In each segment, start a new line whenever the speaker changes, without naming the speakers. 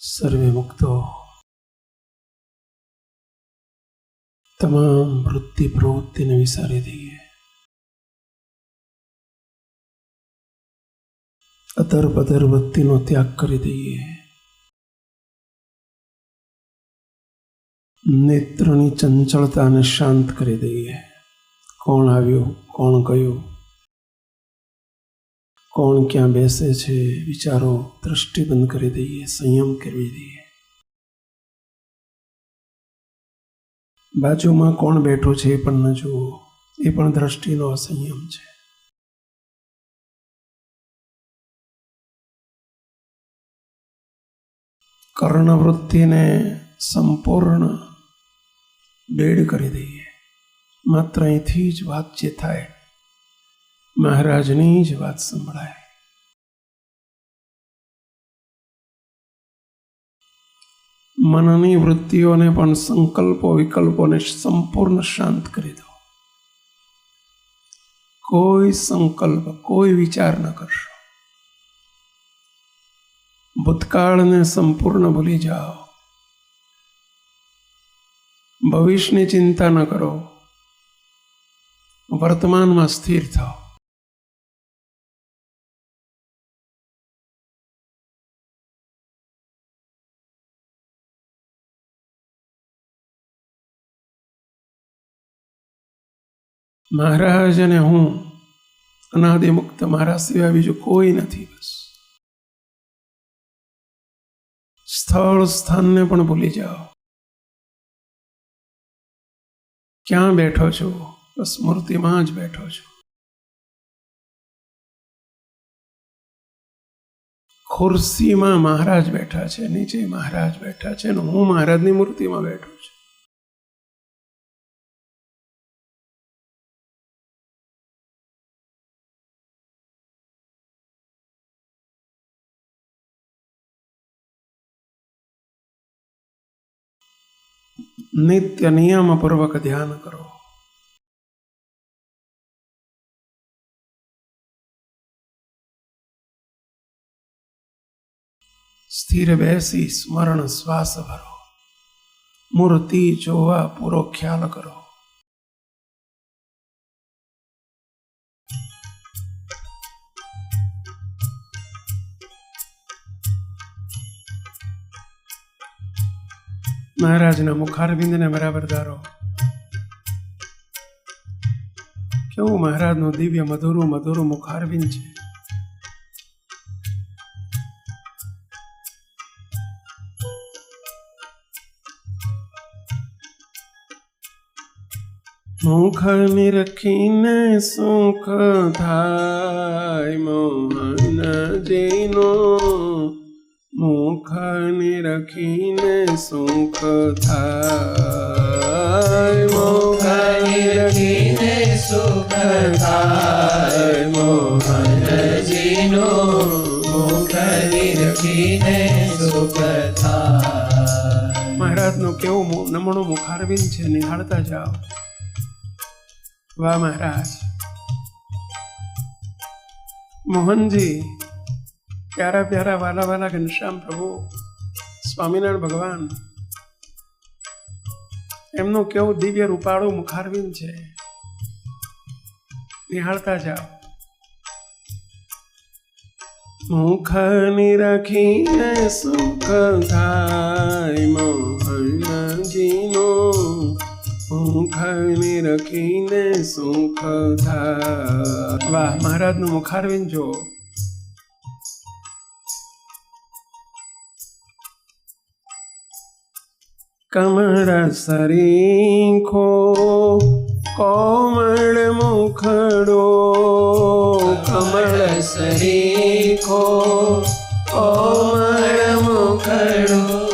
સર્વે મુક્તો તમામ વૃત્તિ પ્રવૃત્તિને વિસારી દઈએ. અધર પધર વૃત્તિનો ત્યાગ કરી દઈએ. નેત્રની ચંચળતાને શાંત કરી દઈએ. કોણ આવ્યું, કોણ ગયું, કોણ ક્યાં બેસે છે, વિચારો દ્રષ્ટિ બંધ કરી દઈએ, સંયમ કરવી દઈએ. બાજુમાં કોણ બેઠું છે એ પણ ન જુઓ, એ પણ દ્રષ્ટિનો અસંયમ છે. કર્ણવૃત્તિને સંપૂર્ણ ડેડ કરી દઈએ. માત્ર અહીંથી જ વાત જે થાય મહારાજની જ વાત સંભળાય. મનની વૃત્તિઓને પણ સંકલ્પો વિકલ્પોને સંપૂર્ણ શાંત કરી દો. કોઈ સંકલ્પ, કોઈ વિચાર ન કરશો. ભૂતકાળને સંપૂર્ણ ભૂલી જાઓ. ભવિષ્યની ચિંતા ન કરો. વર્તમાનમાં સ્થિર થાઓ. મહારાજ અને હું અનાદિ મુક્ત, મારા સિવાય બીજું કોઈ નથી. બસ સ્થળ સ્થાનને પણ ભૂલી જાઓ. ક્યાં બેઠો છો? બસ મૂર્તિમાં જ બેઠો છો. ખુરશીમાં મહારાજ બેઠા છે, નીચે મહારાજ બેઠા છે, અને હું મહારાજની મૂર્તિમાં બેઠો છું. નિત્ય નિયમપૂર્વક ધ્યાન કરો. સ્થિર બેસી સ્મરણ શ્વાસ ભરો. મૂર્તિ જોવા પૂરો ખ્યાલ કરો. મહારાજના મુખારવિંદને બરાબર ધારો. કેવું મહારાજનું દિવ્ય મધુરું મધુરું મુખારવિંદ છે. મુખ નિરખીને સુખ થાય મોહનજીનો. મુખ નિરખીને સુખ થાય. મુખ નિરખીને સુખ થાય મોહનજીનો. મુખ નિરખીને સુખ થાય. મહારાજનું કેવું નમણું મુખારવિંદ છે, નિહાળતા જાઓ. વાહ મહારાજ! મોહનજી, પ્યારા પ્યારા વાલા વાલા ઘનશ્યામ પ્રભુ, સ્વામિનારાયણ ભગવાન, એમનું કેવું દિવ્ય રૂપાળું મુખારવિંદ છે. નિહાળતા જાઓ. મુખ નિરખીને સુખ થાય મોહનજીનો. મુખ નિરખીને સુખ થાય. વાહ, મહારાજનું મુખારવિંદ જો. કમળ સરીખો કોમળ મુખડો. કમળ સરીખો કોમળ મુખડો.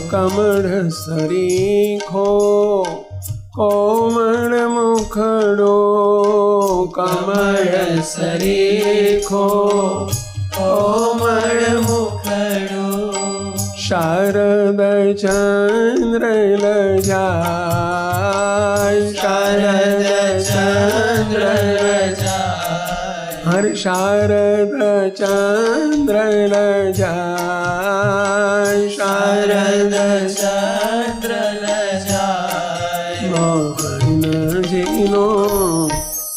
કમળ સરીખો કોમળ મુખડો. કમળ સરીખો કોમળ મુખડો. શારદ ચંદ્ર લજાય. શારદ ચંદ્ર લજાય. હર શારદ ચંદ્ર લજાય શારદ
ચંદ્ર લજાય
મોહનજીનો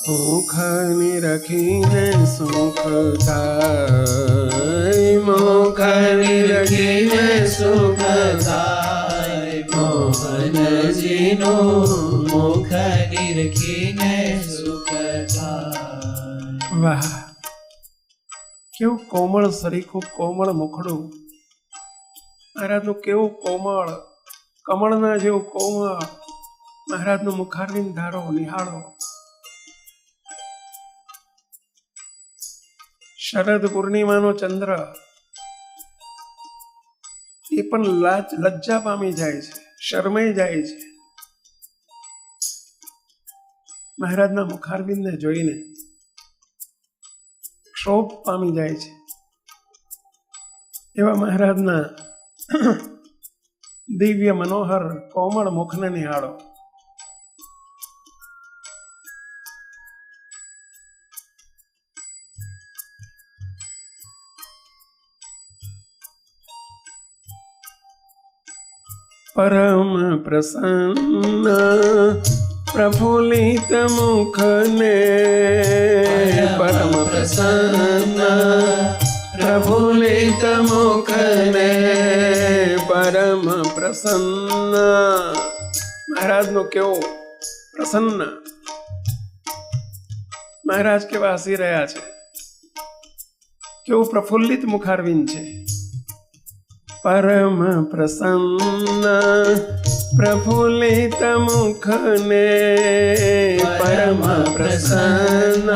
મુખ નિરખીને સુખ થાય મુખ નિરખીને સુખ
થાય મોહનજીનો મુખ નિરખીને સુખ થાય.
વાહ, કેવું કોમળ સરીખું કોમળ મુખડું મહારાજનું, કેવું કોમળ કમળના જેવું કોમળ મહારાજનું મુખારવિંદ ધારો નિહાળો. શરદ પૂર્ણિમાનો ચંદ્ર એ પણ લજ્જા પામી જાય છે, શરમાઈ જાય છે મહારાજના મુખારવિંદને જોઈને, ક્ષોભ પામી જાય છે. એવા મહારાજના દિવ્ય મનોહર કોમળ મુખને નિહાળો. પરમ પ્રસન્ન પ્રફુલ્લિત મુખને પરમ પ્રસન્ન પ્રફુલ્લિત મુખને પરમ પ્રસન્ન. મહારાજનો કેવો પ્રસન્ન, મહારાજ કેવા હસી રહ્યા છે, કેવું પ્રફુલ્લિત મુખારવિંદ છે. પરમ પ્રસન્ન પ્રફુલ્લિત મુખને પરમ પ્રસન્ન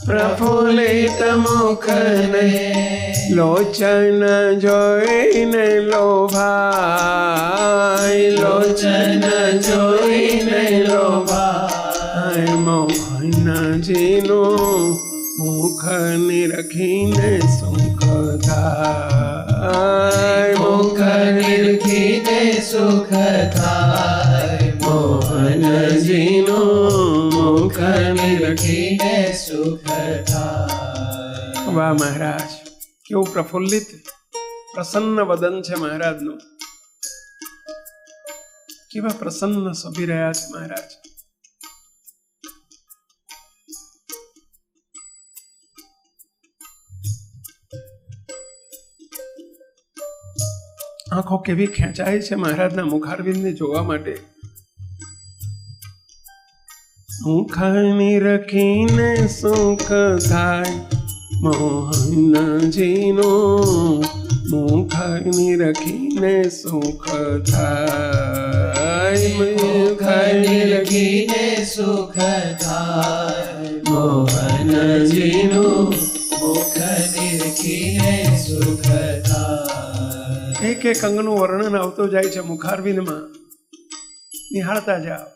પ્રફુલ્લિત મુખને લોચન જોઈને લોભાય લોચન જોઈને લોભાય મોહનજીનું મુખ નિરખીને સુખ થાય
મુખ નિરખીને સુખ થાય મોહનજીનું મુખ નિરખીને સુખ થાય.
વાહ મહારાજ, કેવું પ્રફુલ્લિત પ્રસન્ન વદન છે મહારાજનું, કેવા પ્રસન્ન શોભી રહ્યા છે મહારાજ. આંખો કેવી ખેંચાય છે મહારાજના મુખારવિંદને જોવા માટે. મુખ નિરખીને સુખ થાય મોહનજીનું મુખ નિરખીને સુખ થાય
મુખ નિરખીને સુખ થાય મોહનજીનું મુખ નિરખીને સુખ થાય.
એક એક અંગનું વર્ણન આવતો જાય છે મુખારવિંદમાં, નિહાળતા જાઓ,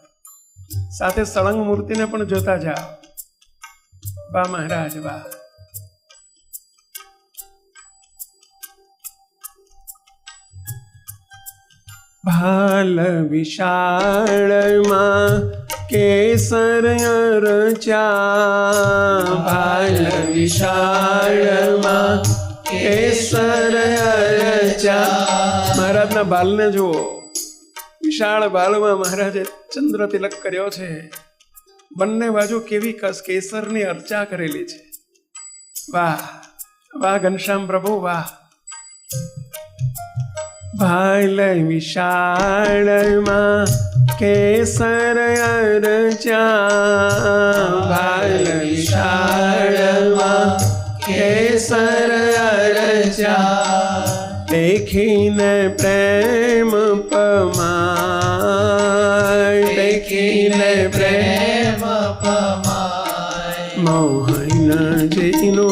સાથે સળંગ મૂર્તિને પણ જોતા જાઓ. વાહ મહારાજ વાહ. ભાલ વિશાળમાં કેસર અરચા ભાલ વિશાળમાં કેસર અરચા. મહારાજના બાલને જુઓ, વિશાળ બાલમાં મહારાજે ચંદ્ર તિલક કર્યો છે. બંને બાજુ કેવી કેસરની અર્ચા કરેલી છે. વાહ વાહ ઘનશ્યામ પ્રભુ વાહ. ભાલ વિશાળમાં કેસર અરચા ભાલ વિશાળમાં કેસર અરચા. દેખીને પ્રેમ પમાય દેખીને પ્રેમ
પમાય
મોહનજીનું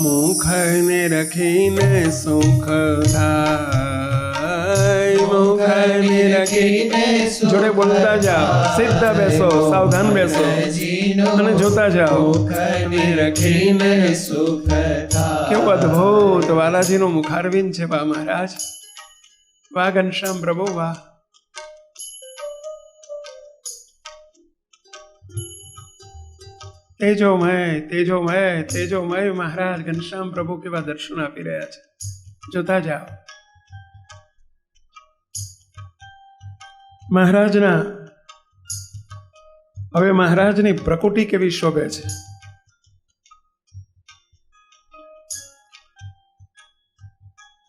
મુખને રખીને સુખ થાય મુખને રખીને. જોડે બોલતા જાઓ, સીધા બેસો, સાવધાન બેસો અને જોતા જાઓ.
રખીને સુખ થાય.
કેવું અદભુત વાલાજીનું મુખારવિંદ છે બા મહારાજ. વાહ ઘનશ્યામ પ્રભુ વાહ. તેજોમય તેજોમય તેજોમય મહારાજ ઘનશ્યામ પ્રભુ કેવા દર્શન આપી રહ્યા છે. જોતા જાઓ. મહારાજના હવે મહારાજની પ્રકૃતિ કેવી શોભે છે.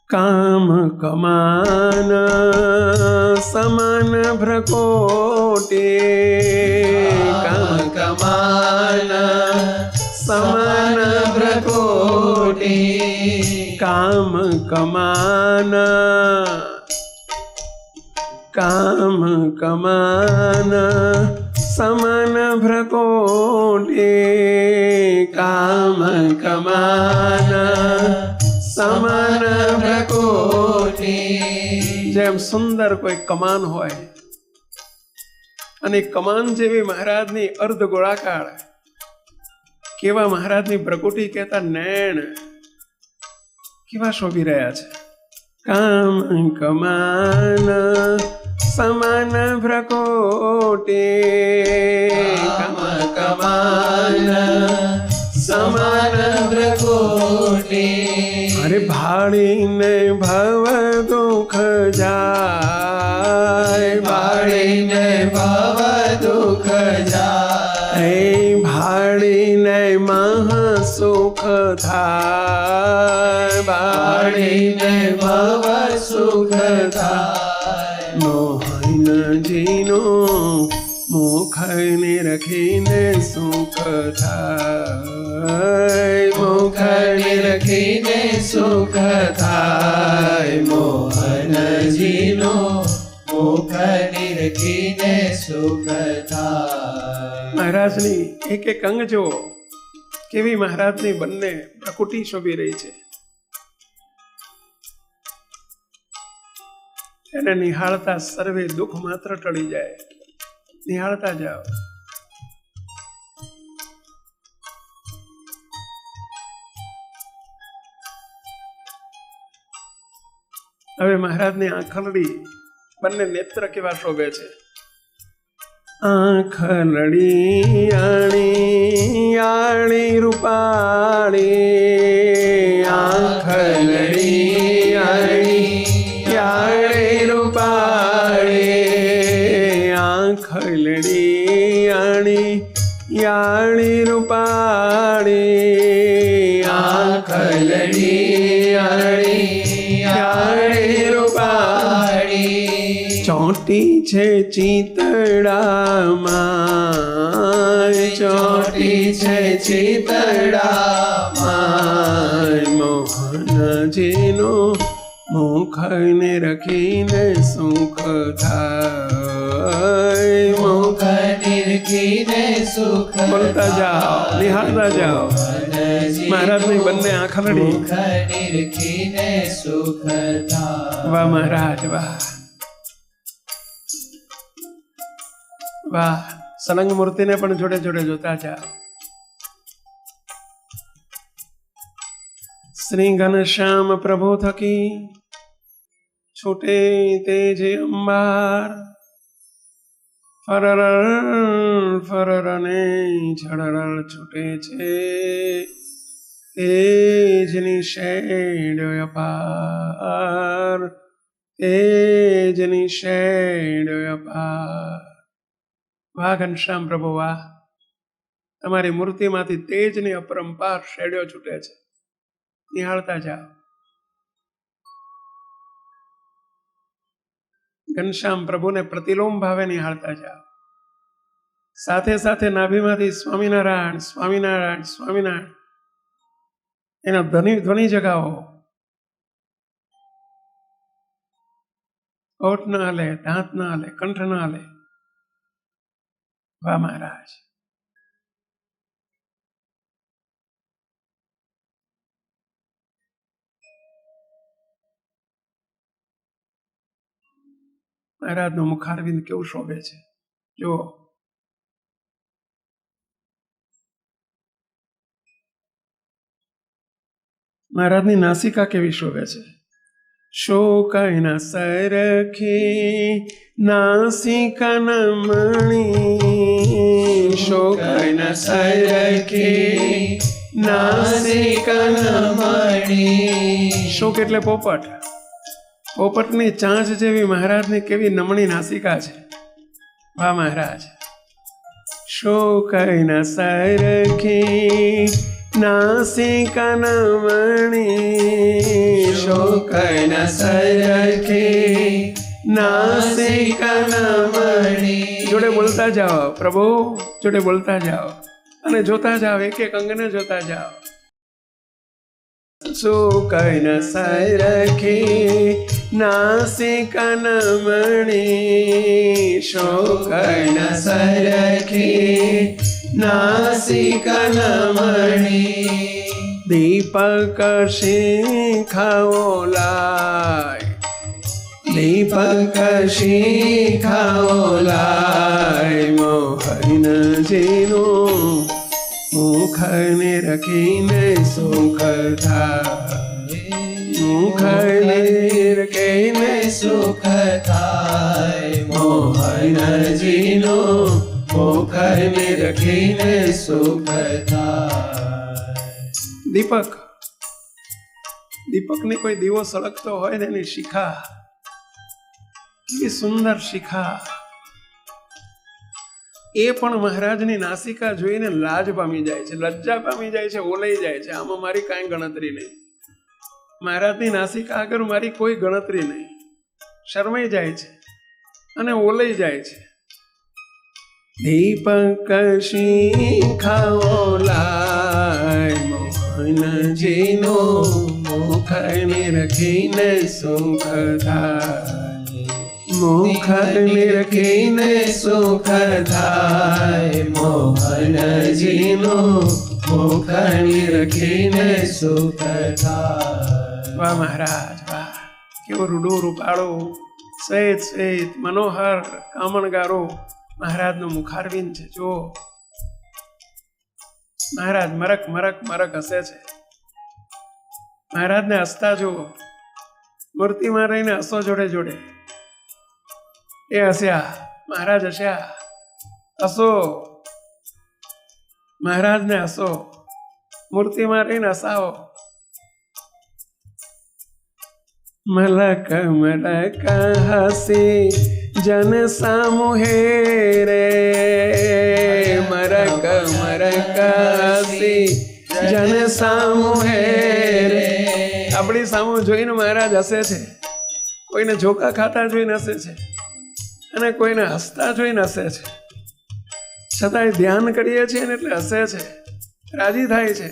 કામ કમાન સમાન ભ્રકોટે
કામ કમાન સમાન ભ્રકોટે
કામ કમાન કામ કમાન સમાન ભ્રકોટે કામ કમાન સમાન ભ્રકોટે. જેમ સુંદર કોઈ કમાન હોય અને કમાન જેવી મહારાજની અર્ધ ગોળાકાર કેવા મહારાજની ભ્રકુટી કહેતા નૈણ કેવા શોભી રહ્યા છે. કામ કમાન સમાન ભ્રકોટે
કામ કમાન સમાન ભ્રકોટે.
અરે ભાળીને ભવ દુઃખ જાય
ભાળીને ભવ દુઃખ જાય
હે ભાળીને મહા સુખ થાય
ભાળીને ભવ સુખ થાય.
મોહનજીનો મુખ નિરખીને સુખ થાય
મુખ નિરખીને સુખ થાય. મોહનજીનો મુખ નિરખીને સુખ થાય.
મહારાજની એક એક અંગ જો કેવી મહારાજની બંને પ્રકૃતિ શોભી રહી છે. એને નિહાળતા સર્વે દુઃખ માત્ર ટળી જાય. નિહાળતા જાઓ. હવે મહારાજની આંખલડી બંને નેત્ર કેવા શોભે છે. આંખલડી આણી આણી રૂપાળી આંખલડી આણી આણી રૂપાળી આંખલડી આણી આણી રૂપાળી
આંખલડી આણી આણી રૂપાળી.
ચોટી છે ચિતડામાં
ચોટી છે ચિતડામાં
મોહનજીનો મુખને રખીને સુખ થાય
મુખ નિરખીને સુખ
બોલતા જાઓ નિહાળતા જાઓ. મહારાજની બંને આંખલડી
મુખ નિરખીને સુખ થાય.
વાહ મહારાજ વાહ વાહ. સલંગ મૂર્તિને પણ જોડે જોડે જોતા જાઓ. શ્રી ઘનશ્યામ પ્રભુ થકી છૂટે તે જે અંબાર ફરરલ ફરરને ઝળરળ છૂટે છે તેજની શેડ અપાર તેજની શેડ અપાર. વાહ ઘનશ્યામ પ્રભુ વાહ. તમારી મૂર્તિમાંથી તેજની અપરંપાર શેડ્યો છૂટે છે. નિહાળતા જાઓ. ઘનશ્યામ પ્રભુને પ્રતિલોમ ભાવે નિહાળતા જાઓ. સાથે સાથે નાભીમાંથી સ્વામિનારાયણ સ્વામિનારાયણ સ્વામિનારાયણ એના ધ્વનિ જગાવો. ઓઠ ના હલે, દાંત ના હલે, કંઠ ના હલે. વાહ મહારાજ. મહારાજનું મુખારવિંદ કેવું શોભે છે જુઓ. મહારાજની નાસિકા કેવી શોભે છે. શોકન સરખી નાસિકા નમણી, શોકન સરખી નાસિકા નમણી. શોક એટલે પોપટ. પોપટની ચાંચ જેવી મહારાજની કેવી નમણી નાસિકા છે. વાહ મહારાજ. શોકન સરખી નાસિકા નમણી, શોકન સરખી નાસિકા નમણી. જોડે બોલતા જાઓ પ્રભુ, જોડે બોલતા જાઓ અને જોતા જાઓ, એક એક અંગને જોતા જાઓ. શોકન સરખી નાસિકા નમણી, શોકન સરખી નાસિકા નમણી. દીપક શિખાઓ લાય, દીપક શિખાઓ લાય, મોહનજીનો મુખને રખીને સુખ થાય, મુખને રખીને સુખ થાય, મોહનજીનો મુખને રખીને સુખ થાય. દીપક, દીપકની કોઈ દીવો સળગતો હોય ને એની શિખા, કેવી સુંદર શિખા. એ પણ મહારાજની નાસિકા જોઈને લાજ પામી જાય છે, લજ્જા પામી જાય છે, ઓલાઈ જાય છે. આમાં મારી કાંઈ ગણતરી નહીં, મહારાજની નાસિકા આગળ મારી કોઈ ગણતરી નહીં. શરમાઈ જાય છે અને ઓલાઈ જાય છે. દીપક શિખાઓ લાય, મોહનજીનો મુખને રખીને સુખ થાય, મુખને રખીને સુખ થાય, મોહનજીનો મુખને રખીને સુખ થાય. વાહ મહારાજ વાહ. કેવો રૂડો રૂપાળો શ્વેત શ્વેત મનોહર કામણગારો મહારાજનું મુખારવિંદ છે. જો મહારાજ મરક મરક મરક હસે છે. મહારાજને હસતા જુઓ, મૂર્તિમાં રહીને હસો જોડે જોડે. એ હસ્યા, મહારાજ હસ્યા. હસો, મહારાજને હસો, મૂર્તિમાં રહીને હસાવો. મલક મલક હસી જન સામુહે રે, મરક મરક હસી જન સામુહે રે. આપણી સામું જોઈને મહારાજ હસે છે. કોઈને ઝોકા ખાતા જોઈને હસે છે અને કોઈને હસતા જોઈને હસે છે. છતાંય ધ્યાન કરીએ છીએ ને એટલે હસે છે, રાજી થાય છે.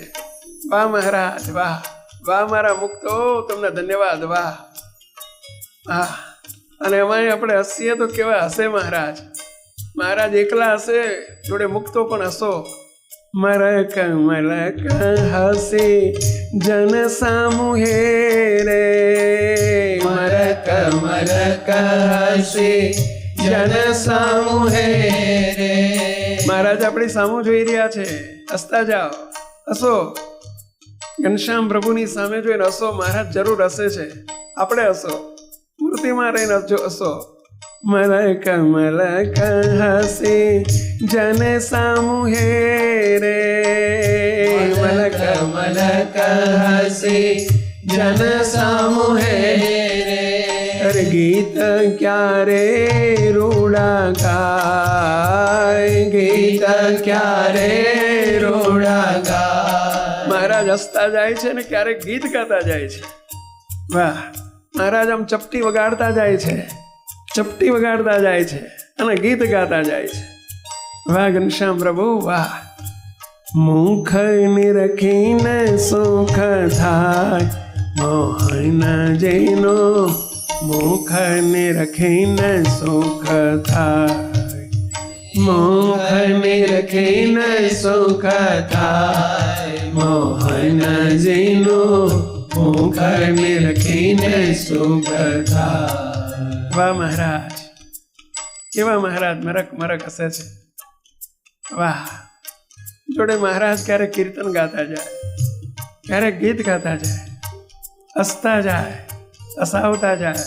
વાહ મહારાજ વાહ, વાહ મારા મુક્તો, તમને ધન્યવાદ. વાહ વાહ. અને એમાંય આપણે હસીએ તો કેવા હસે મહારાજ. મહારાજ એકલા હસે, જોડે મુક્તો પણ હસો. મરક મલક હસી જન સામુહે રે, મરક મરક હસી જન સામુહે રે. મહારાજ આપણી સામું જોઈ રહ્યા છે, હસતા જાઓ, હસો. ઘનશ્યામ પ્રભુની સામે જોઈને હસો. મહારાજ જરૂર હસે છે, આપણે હસો. મૂર્તિમાં રહીને હસો. મલક મલક હસી જન સામુહે રે, મલક મલક હસી જન સામુહે રે. અરે ગીત ક્યારે રૂડા ગાય, ગીત ક્યારે રૂડા ગાય. મહારાજ હસતા જાય છે ને ક્યારેક ગીત ગાતા જાય છે. વાહ. મહારાજ આમ ચપટી વગાડતા જાય છે, ચપટી વગાડતા જાય છે અને ગીત ગાતા જાય છે. વાહ ઘનશ્યામ પ્રભુ વાહ. મુખ નિરખીને સુખ થાય, મોહનજીનો મુખ નિરખીને સુખ થાય, મુખ નિરખીને સુખ થાય, મોહનજીનો મુખ નિરખીને સુખ થાય. વાહ મહારાજ, કેવા મહારાજ મરક મરક હસે છે. વાહ. જોડે મહારાજ ક્યારેક કીર્તન ગાતા જાય, ક્યારેક ગીત ગાતા જાય, હસતા જાય, હસાવતા જાય.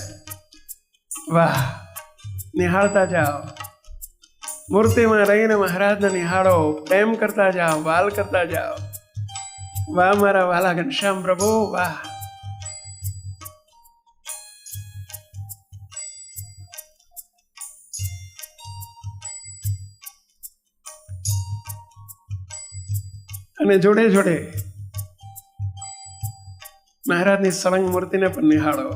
વાહ, નિહાળતા જાઓ. મૂર્તિમાં રહીને મહારાજને નિહાળો, પ્રેમ કરતા જાઓ, વાલ કરતા જાઓ. વાહ મારા વાલા ઘનશ્યામ પ્રભુ, વાહ. અને જોડે જોડે મહારાજની સળંગ મૂર્તિને પણ નિહાળો.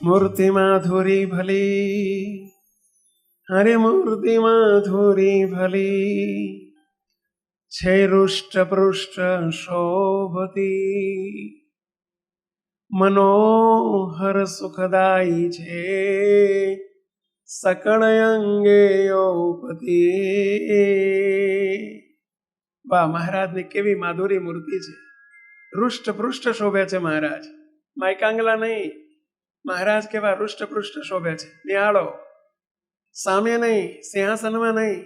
મૂર્તિમાં ધોરી ભલી, અરે મૂર્તિમાં ધોરી ભલી છે, રૂષ્ટ પૃષ્ઠ શોભતી, મનોહર સુખદાયી છે, સકળ અંગે ઔપતી. વાહ, મહારાજની કેવી માધુરી મૂર્તિ છે. રૂષ્ટ પૃષ્ઠ શોભે છે મહારાજ, માયકાંગલા નહીં. મહારાજ કેવા રૂષ્ટ પૃષ્ઠ શોભે છે. નિહાળો, સામે નહીં, સિંહાસનમાં નહીં,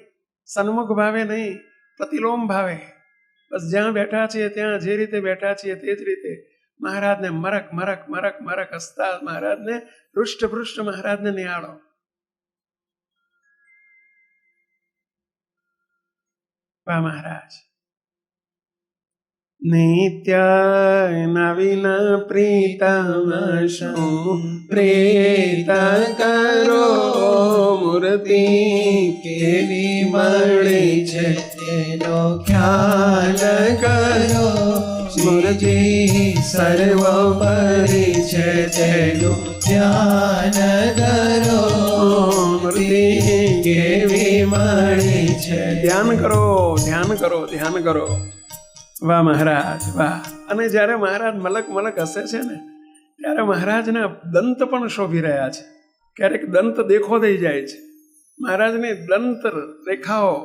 સન્મુખ ભાવે નહીં, પ્રતિલોમ ભાવે. બસ જ્યાં બેઠા છીએ ત્યાં જે રીતે બેઠા છીએ તે જ રીતે મહારાજને મરક મરક મરક મરક હસતા મહારાજને રૂષ્ટ પૃષ્ઠ મહારાજને નિહાળો. વાહ મહારાજ. નિત્ય નવીન પ્રીતમ શું પ્રેત કરો, મૂર્તિ કેવી મળી છે તેનો ખ્યાલ કરો, મૂર્તિ સર્વોપરી છે તેનું ધ્યાન કરો, મૂર્તિ કેવી મળી છે. ધ્યાન કરો, ધ્યાન કરો, ધ્યાન કરો. વાહ મહારાજ, વાહ. અને જ્યારે મહારાજ મલક મલક હસે છે ને ત્યારે મહારાજના દંત પણ શોભી રહ્યા છે. ક્યારેક દંત દેખો થઈ જાય છે મહારાજની દંત રેખાઓ.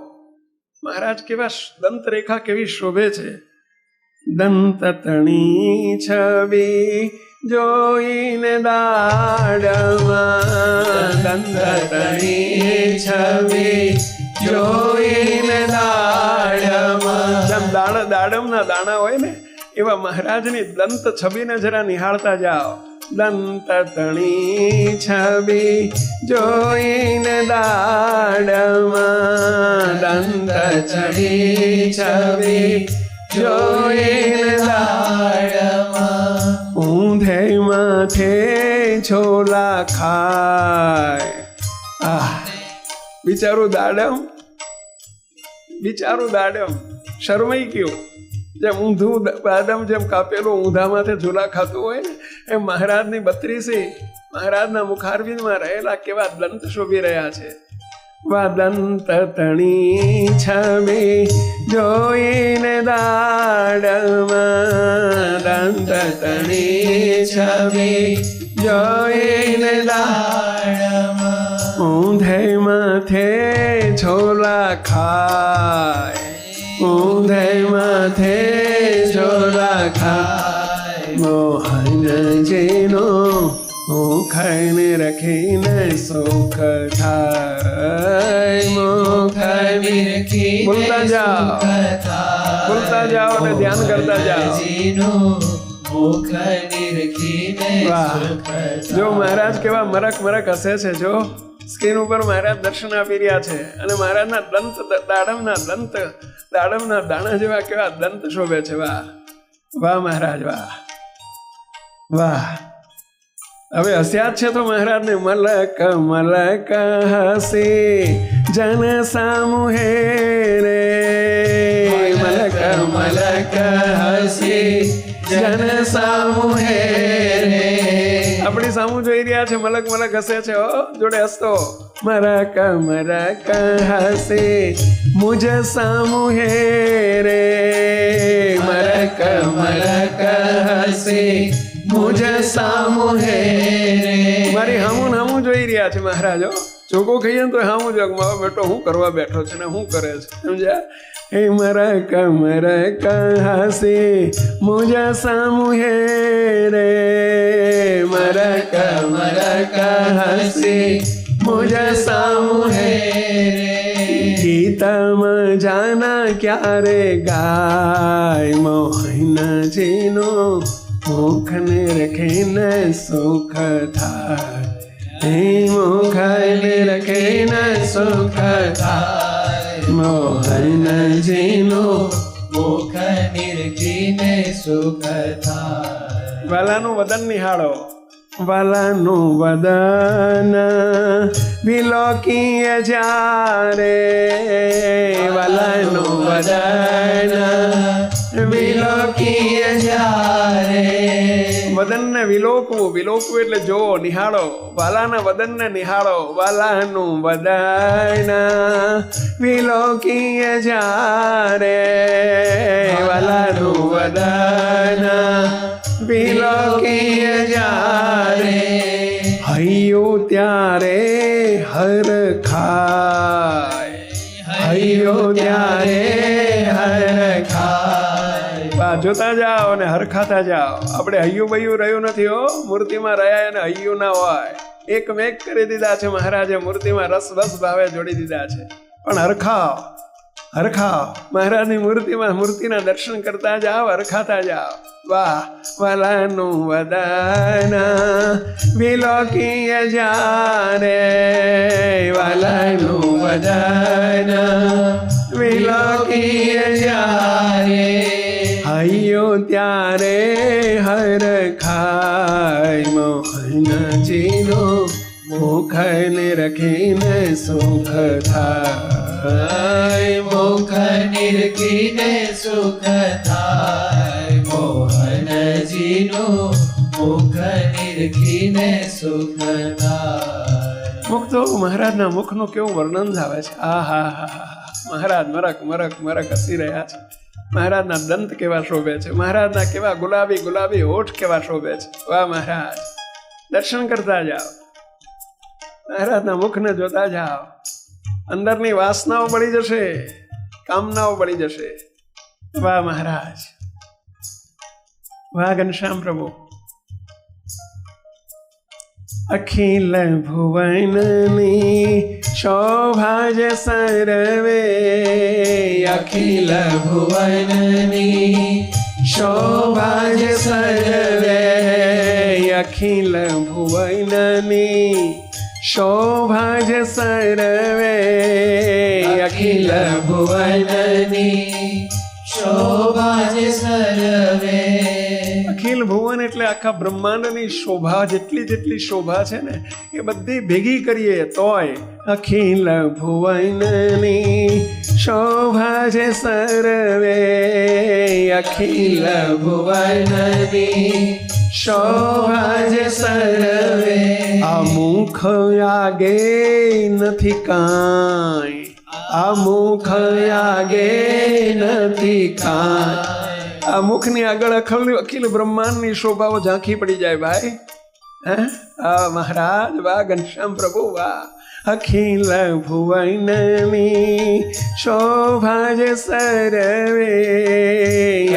મહારાજ કેવા દંત રેખા કેવી શોભે છે. દંત તણી છબી જોઈને દાડમાં, દંત તણી છબી જોઈને દાડમાં. જેમ દાડમના દાણા હોય ને એવા મહારાજની દંત છબીને જરા નિહાળતા જાઓ. દંત તણી છબી જોઈને દાડમાં, દંત તણી છબી જોઈને દાડમાં. ઊંધે માથે છોલા ખાય. આહ, બિચારું દાડમ, બિચારું દાડમ શરમાઈ ગયું. જેમ ઊંધું દાડમ જેમ કાપેલું ઊંધા માથે ઝૂલા ખાતું હોય ને એમ મહારાજની 32 મહારાજના મુખારવિંદમાં રહેલા કેવા દંત શોભી રહ્યા છે. વા દંત તણી છબી જોઈને દાડમાં, દંત તણી છબી જોઈને દાડમાં. ઊંધે માથે છોલા ખાય, ઊંધે માથે છોલા ખાય. મોહનજીનો મુખને રખીને સુખ થાય, મુખને રખીને બોલતા જાઓ, બોલતા જાઓ અને ધ્યાન કરતા જાઓ. વાહ, જો મહારાજ કેવા મરક મરક હસે છે. જો સ્ક્રીન ઉપર મહારાજ દર્શન આપી રહ્યા છે અને મહારાજના દંત દાડમના દાણા જેવા કેવા દંત શોભે છે. વાહ વાહ મહારાજ, વાહ વાહ. હવે હસ્યા છે તો મહારાજને મલક મલક હસી જન સામુહે રે, મલક મલક હસી જન સામુહે રે. આપણી સામું જોઈ રહ્યા છે, મલક મલક હસે છે. જોડે હસતો મરક મરક હસી મુજ સામુહે રે, મરક મરક હસી મુજ સામુહે રે. મારી હામું હામું જોઈ રહ્યા છે મહારાજ. ચોખ્ખું કહીએ તો હામું જો મારો બેટો શું કરવા બેઠો છે ને શું કરે છે, સમજ્યા? હે મરક મરક હસી મુજ સામુહે રે, મરક મરક હસી મુજ સામુહે રે. ગીતમ જાના ક્યારે ગાય મોહનજીનો મુખને રખીને સુખ થાય હે મુખને રખીને સુખ થાય મોહનજીનો
મુખ નિરખીને સુખ થાય
વાલાનું વદન નિહાળો વાલાનું વદન વિલોકીએ જ્યારે વાલાનું વદન વિલોકીએ
જ્યારે
વદનને વિલોકવું વિલોકવું એટલે જોવો નિહાળો વાલાના વદનને નિહાળો વાલાનું વદન વિલોકીએ જ્યારે વાલાનું વદન વિલોકીએ જ્યારે હૈયું ત્યારે હર ખાય હૈયું ત્યારે હર ખાય જોતા જાઓ અને હરખાતા જાઓ આપણે હૈયું બૈયું રહ્યું નથી હો મૂર્તિમાં રહ્યા અને હૈયું ના હોય એકમેક કરી દીધા છે મહારાજે મૂર્તિમાં રસ બસ ભાવે જોડી દીધા છે પણ હરખાવ હરખાવ મહારાજની મૂર્તિમાં મૂર્તિના દર્શન કરતા જાઓ હરખાતા જાઓ વાહ વાલાનું વદન વિલોકીએ જ્યારે વાલાનું વદન વિલોકીએ જ્યારે હૈયો ત્યારે હર ખાય મોહનજીનો મુખને રખીને સુખ થાય
મુખ નિરખીને સુખ થાય મોહનજીનો મુખ નિરખીને સુખ થાય
મુખ તો મહારાજના મુખનું કેવું વર્ણન આવે છે આ હા હા મહારાજ મરક મરક મરક હસી રહ્યા છે મહારાજના દંત કેવા શોભે છે મહારાજના કેવા ગુલાબી ગુલાબી હોઠ કેવા શોભે છે વાહ મહારાજ દર્શન કરતા જાઓ મહારાજના મુખને જોતા જાઓ અંદરની વાસનાઓ બળી જશે કામનાઓ બળી જશે વાહ મહારાજ વાહ ઘનશ્યામ પ્રભુ અખિલ ભુવનની શોભાજ સર્વે
અખિલ ભુવનની
શોભાજ સર્વે અખિલ ભુવનની શોભાજ સર્વે
અખિલ ભુવનની શોભાજ સર્વે
અખિલ ભુવન એટલે આખા બ્રહ્માંડની શોભા જેટલી જેટલી શોભા છે ને એ બધી ભેગી કરીએ તોય અખિલ ભુવનની શોભા છે સર્વે અખિલ ભુવનની શોભા છે સર્વે આ મુખ આગે નથી કાંઈ આ મુખ આગે નથી કાંઈ આ મુખની આગળ અખિલ બ્રહ્માંડની શોભાઓ ઝાંખી પડી જાય ભાઈ હે આ મહારાજ વાહ ઘનશ્યામ પ્રભુ વાહ અખિલ ભુવનની શોભા જ સર્વે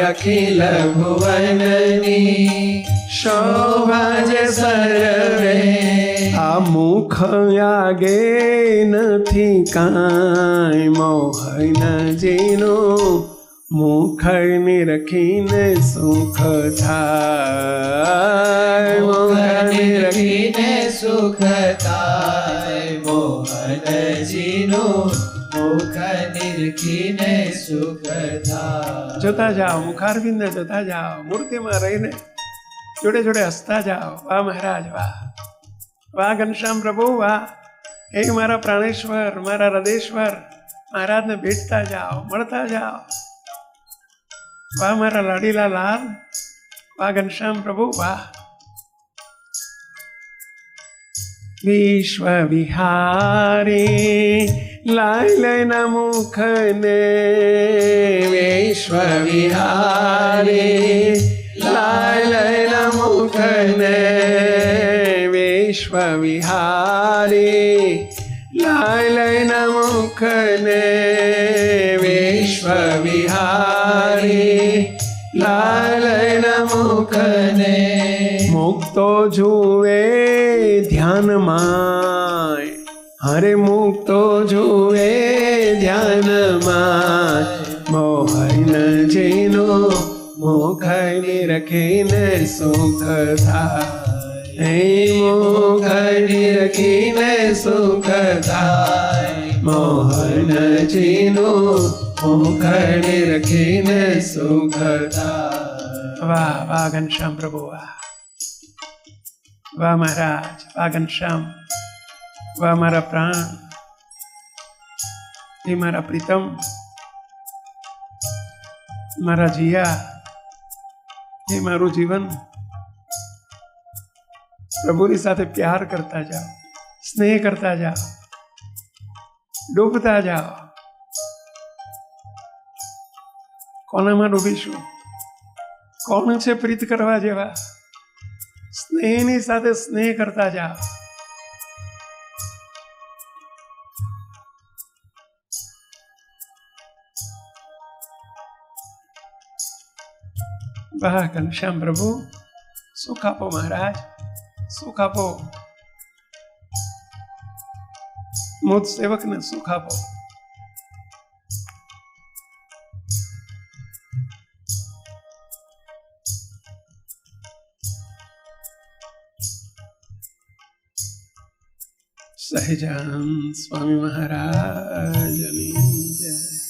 અખિલ ભુવનની શોભા જ સર્વે
આ મુખ આગે નથી કાંઈ મોહનજીનું મુખને રખીને સુખ થાય
મોહને રખીને સુખ થાય મોહનજીનું મુખ નિરખીને સુખ થાય
જોતા જાઓ મુખારવિંદને જોતા જાઓ મૂર્તિમાં રહીને જોડે જોડે હસતા જાઓ વાહ મહારાજ વાહ વાહ ઘનશ્યામ પ્રભુ વાહ હે મારા પ્રાણેશ્વર મારા હૃદેશ્વર મહારાજને ભેટતા જાઓ મળતા જાઓ વાહ મારા લાડીલા લાલ વાહ ઘનશ્યામ પ્રભુ વાહ વિશ્વ વિહારી લાય લયના મુખને વિશ્વ વિહારી લાય લયના મુખને વિશ્વ વિહારી લાય લયના મુખને વિશ્વ વિહારી લાય લયના મુખને મુક્તો જુએ ધ્યાનમાં હરે મુક્તો જુએ ધ્યાનમાં મોહન જેનો મુખ નિરખીને સુખ થાય હે મુખ નિરખીને સુખ થાય મોહન જેનો મુખ નિરખીને સુખ થાય વાહ વાહ ઘનશ્યામ પ્રભુ વાહ વાહ મહારાજ વાહ ઘનશ્યામ વાહ મારા પ્રાણ હે મારા પ્રીતમ મારા જીયા હે મારું જીવન પ્રભુની સાથે પ્યાર કરતા જાઓ સ્નેહ કરતા જાઓ ડૂબતા જાઓ કોનામાં ડૂબીશું કોણ છે પ્રીત કરવા જેવા સ્નેહની સાથે સ્નેહ કરતા જાઓ વાહ ઘનશ્યામ પ્રભુ સુખ આપો મહારાજ સુખ આપો મુજ સેવકને સુખ આપો સહજાનંદ સ્વામી મહારાજની જય